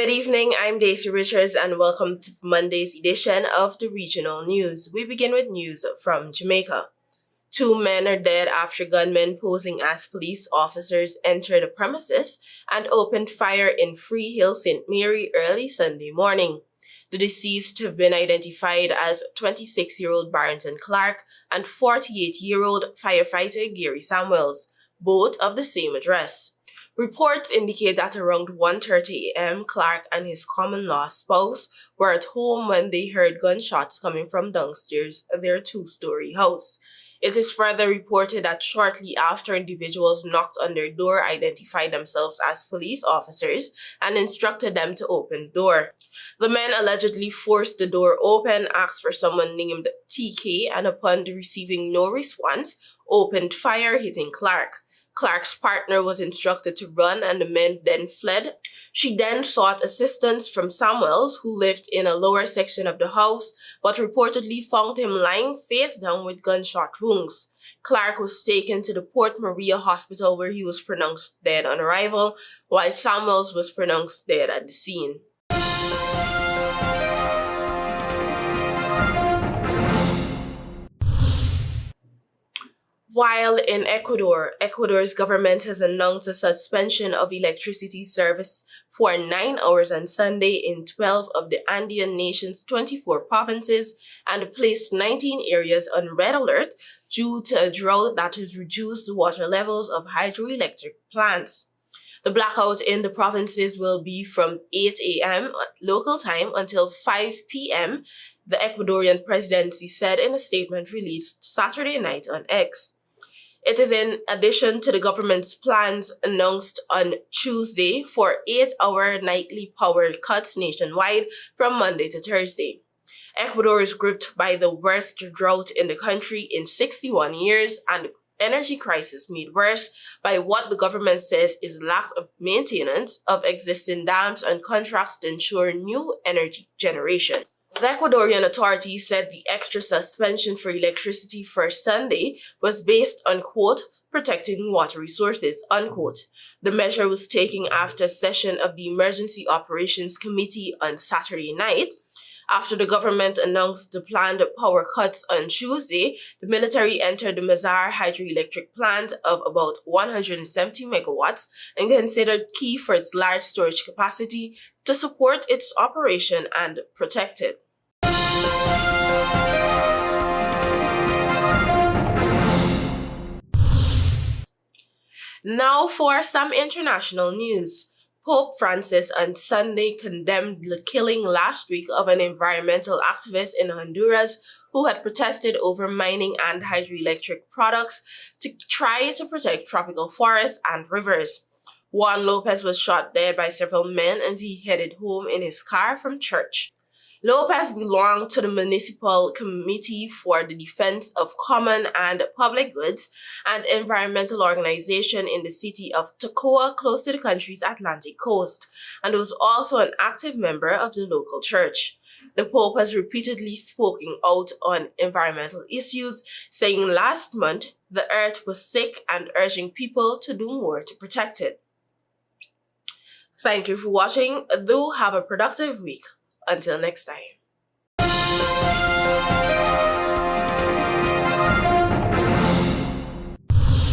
Good evening, I'm DACIA Richards and welcome to Monday's edition of the Regional News. We begin with news from Jamaica. 2 men are dead after gunmen posing as police officers entered the premises and opened fire in Freehill, St. Mary early Sunday morning. The deceased have been identified as 26-year-old Barrington Clark and 48-year-old firefighter Gary Samuels, both of the same address. Reports indicate that around 1:30 a.m., Clark and his common-law spouse were at home when they heard gunshots coming from downstairs their 2-story house. It is further reported that shortly after, individuals knocked on their door, identified themselves as police officers, and instructed them to open the door. The men allegedly forced the door open, asked for someone named TK, and upon receiving no response, opened fire, hitting Clark. Clark's partner was instructed to run and the men then fled. She then sought assistance from Samuels, who lived in a lower section of the house, but reportedly found him lying face down with gunshot wounds. Clark was taken to the Port Maria Hospital where he was pronounced dead on arrival, while Samuels was pronounced dead at the scene. While in Ecuador, Ecuador's government has announced a suspension of electricity service for 9 hours on Sunday in 12 of the Andean nation's 24 provinces and placed 19 areas on red alert due to a drought that has reduced the water levels of hydroelectric plants. The blackout in the provinces will be from 8 a.m. local time until 5 p.m., the Ecuadorian presidency said in a statement released Saturday night on X. It is in addition to the government's plans announced on Tuesday for 8-hour nightly power cuts nationwide from Monday to Thursday. Ecuador is gripped by the worst drought in the country in 61 years and the energy crisis made worse by what the government says is lack of maintenance of existing dams and contracts to ensure new energy generation. The Ecuadorian authorities said the extra suspension for electricity for Sunday was based on, quote, protecting water resources, unquote. The measure was taken after a session of the Emergency Operations Committee on Saturday night. After the government announced the planned power cuts on Tuesday, the military entered the Mazar hydroelectric plant of about 170 megawatts and considered key for its large storage capacity to support its operation and protect it. Now for some international news. Pope Francis on Sunday condemned the killing last week of an environmental activist in Honduras who had protested over mining and hydroelectric products to try to protect tropical forests and rivers. Juan Lopez was shot dead by several men as he headed home in his car from church. Lopez belonged to the Municipal Committee for the Defense of Common and Public Goods, an environmental organization in the city of Toccoa, close to the country's Atlantic coast, and was also an active member of the local church. The Pope has repeatedly spoken out on environmental issues, saying last month the earth was sick and urging people to do more to protect it. Thank you for watching. Do have a productive week. Until next time.